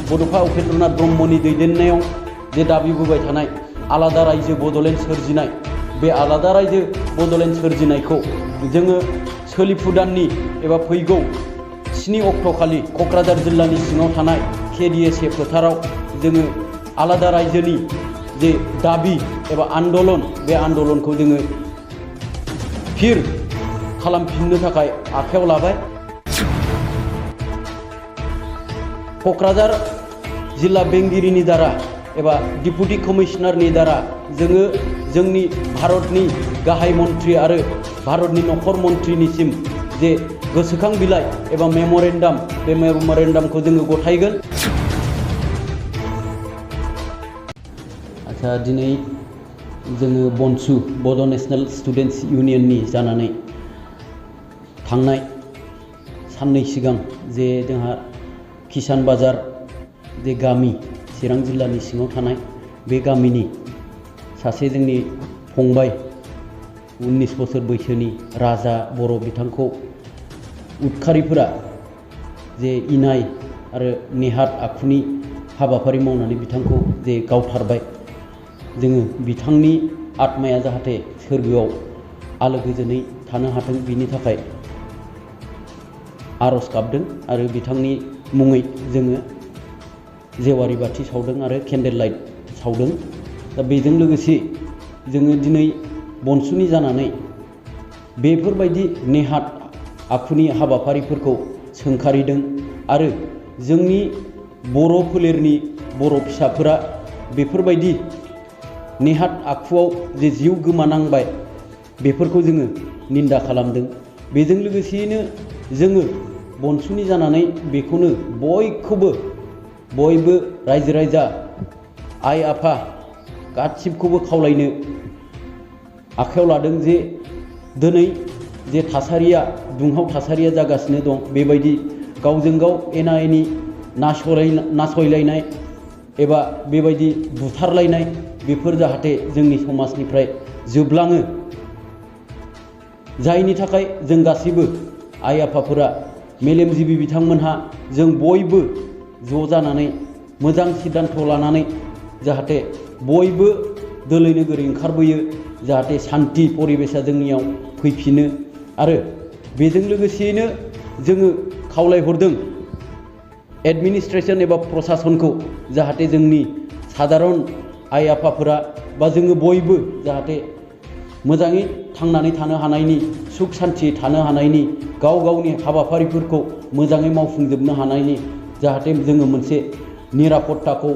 बड'फा उपेन्द्रनाथ ब्रह्मनि दैदेननायाव जे दाबिबोबाय थानाय आलादा रायजो बड'लेण्ड सोरजिनाय बे आलादा रायजो बड'लेण्ड सोरजिनायखौ जोङो सोलिफु दाननि एबा फैगौ 7 अक्ट'खालि क'क्राझार जिल्लानि सिङाव थानाय Kdsa फोथाराव जोङो आलादा रायजोनि जे दाबि एबा आन्दलन बे आन्दलनखौ जोङो फिर खालामफिननो थाखाय आखायाव लाबाय। क'क्राझार जिल्ला बेंगिरिनि दारा एबा डिपुटि कमिशनारनि दारा जोङो जोंनि भारतनि गाहाय मन्थ्रि आरो भारतनि नखर मन्थ्रिनिसिम जे गोसोखां बिलाइ एबा मेम'रेन्डाम बे मेम'रेन्डामखौ जोङो गथायगोन। आच्छा दिनै जोङो बन्सु बड' नेशनेल स्टुडेन्टस इउनियननि जानानै थांनाय साननै सिगां जे जोंहा किसान बाजार जे गामि चिरां जिल्लानि सिङाव थानाय बे गामिनि सासे जोंनि फंबाय 19 बोसोर बैसोनि राजा बर' बिथांखौ उदखारिफोरा जे इनाय आरो नेहाथ आखुनि हाबाफारि मावनानै बिथांखौ जे गावथारबाय। जोङो बिथांनि आत्माया जाहाथे सोरगोआव आलो गोजोनै थानो हाथों बिनि थाखाय आर'ज गाबदों आरो बिथांनि मुङै जोङो जेवारि बाथि सावदों आरो केन्डेल लाइट सावदों। दा बेजों लोगोसे जोङो दिनै बन्सुनि जानानै बेफोरबायदि नेहाथ आखुनि हाबाफारिफोरखौ सोंखारिदों आरो जोंनि बर' फोलेरनि बर' फिसाफोरा बेफोरबायदि नेहाथ आखुआव जे जिउ गोमानांबाय बेफोरखौ जोङो निन्दा खालामदों। बेजों लोगोसेयैनो जोङो बन्सुनि जानानै बेखौनो बयबो रायजो राजा आइ आफा गासिबखौबो खावलायनो आखायाव लादों जे दिनै जे थासारिया दुंहाव थासारिया जागासिनो दं बेबायदि गावजों गाव एना एनि नासयलायनाय एबा बेबायदि बुथारलायनाय बेफोर जाहाथे जोंनि समाजनिफ्राय जोबलाङो, जायनि थाखाय जों गासैबो आइ आफाफोरा मेलेमजिबि बिथांमोनहा जों बयबो ज' जानानै मोजां सिद्धान्त लानानै जाहाथे बयबो दोलै नोगोरै ओंखारबोयो, जाहाथे सान्थि परिबेसा जोंनियाव फैफिनो। आरो बेजों लोगोसेयैनो जोङो खावलायहरदों एडमिनिस्ट्रेसन एबा प्रसासनखौ जाहाथे जोंनि सादारन आइ आफाफोरा बा जोङो बयबो जाहाथे मोजाङै थांनानै थानो हानायनि, सुख सान्थियै थानो हानायनि, गाव गावनि हाबाफारिफोरखौ मोजाङै मावफुंजोबनो हानायनि जाहाथे जोङो मोनसे निरापत्ताखौ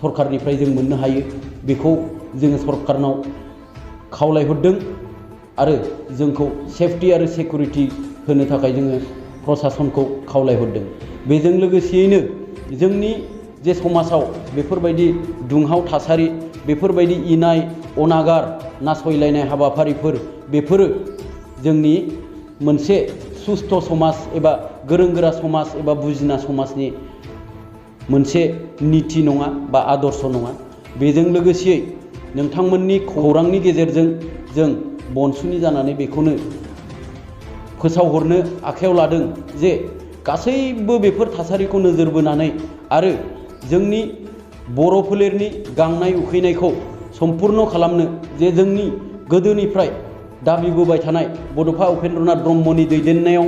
सरकारनिफ्राय जों मोननो हायो बेखौ जोङो सरकारनाव खावलायहरदों आरो जोंखौ सेफटि आरो सिकिउरिटि होनो थाखाय जोङो प्रसासनखौ खावलायहरदों। बेजों लोगोसेयैनो जोंनि जे समाजाव बेफोरबायदि दुंहाव थासारि, बेफोरबायदि इनाय अनागार नासयलायनाय हाबाफारिफोर बेफोरो जोंनि मोनसे सुस्थ' समाज एबा गोरों गोरा समाज एबा बुजिना समाजनि मोनसे निति नङा बा आदर्श नङा। बेजों लोगोसेयै नोंथांमोननि खौरांनि गेजेरजों जों बन्सुनि जानानै बेखौनो फोसावहरनो आखायाव लादों जे गासैबो बेफोर थासारिखौ नोजोर बोनानै आरो जोंनि बर' फोलेरनि गांनाय उखैनायखौ सम्पुर्ण खालामनो जे जोंनि गोदोनिफ्राय दाबिबोबाय थानाय बड'फा उपेन्द्रनाथ ब्रह्मनि दैदेननायाव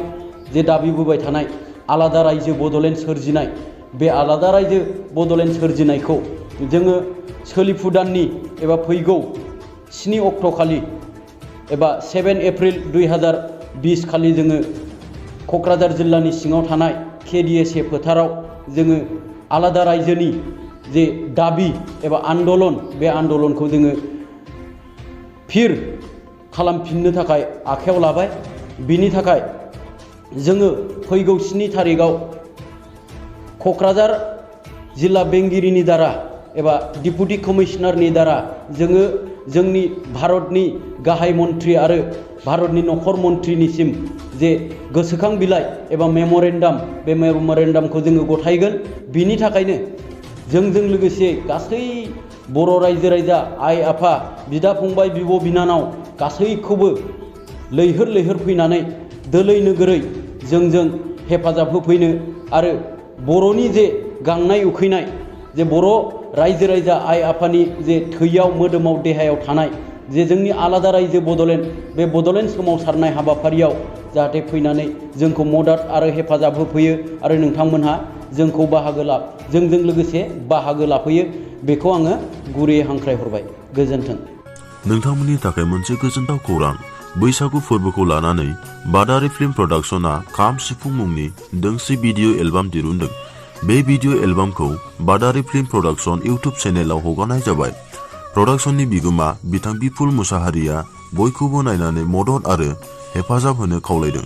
जे दाबिबोबाय थानाय आलादा रायजो बड'लेण्ड सोरजिनाय बे आलादा रायजो बड'लेण्ड सोरजिनायखौ जोङो सोलिफु दाननि एबा फैगौ 7 अक्ट'खालि एबा 7 एप्रिल 2020 खालि जोङो क'क्राझार जिल्लानि सिङाव थानाय Kdsa फोथाराव जोङो आलादा रायजोनि जे दाबि एबा आन्दलन बे आन्दलनखौ जोङो फिर खालामफिननो थाखाय आखायाव लाबाय। बिनि थाखाय जोङो फैगौ 7 थारिखआव क'क्राझार जिल्ला बेंगिरिनि दारा एबा डिपुटि कमिशनारनि दारा जोङो जोंनि भारतनि गाहाय मन्थ्रि आरो भारतनि नखर मन्थ्रिनिसिम जे गोसोखां बिलाइ एबा मेम'रेन्डाम बे मेम'रेन्डामखौ जोङो गथायगोन। बिनि थाखायनो जोंजों लोगोसे गासै बर' रायजो राजा आइ आफा बिदा फंबाय बिब' बिनानाव गासैखौबो लैहोर लैहोर फैनानै दोलै नोगोरै जोंजों हेफाजाब होफैनो आरो बर'नि जे गांनाय उखैनाय जे बर' रायजो राजा आइ आफानि जे थैयाव मोदोमाव देहायाव थानाय जे जोंनि आलादा रायजो बड'लेण्ड बे बड'लेण्ड सोमावसारनाय हाबाफारियाव जाहाथे फैनानै जोंखौ मदद आरो हेफाजाब होफैयो आरो नोंथांमोनहा जोंखौ जोंजों लोगोसे बाहागो लाफैयो बेखौ आङो गुरैयै हांख्रायहरबाय। गोजोन्थों। नोंथांमोननि थाखाय मोनसे गोजोनथाव खौरां। बैसागु फोरबोखौ लानानै बादारि फिल्म प्रडाक्शना खाम सिफुं मुंनि दोंसे भिडिअ' एलबाम दिरुनदों। बे भिडिअ' एलबामखौ बादारि फिल्म प्रडाक्शन इउटुब चेनेलाव हगारनाय जाबाय। प्रडाक्शननि बिगोमा बिथां बिपुल मुसाहारिया बयखौबो नायनानै मदद आरो हेफाजाब होनो खावलायदों।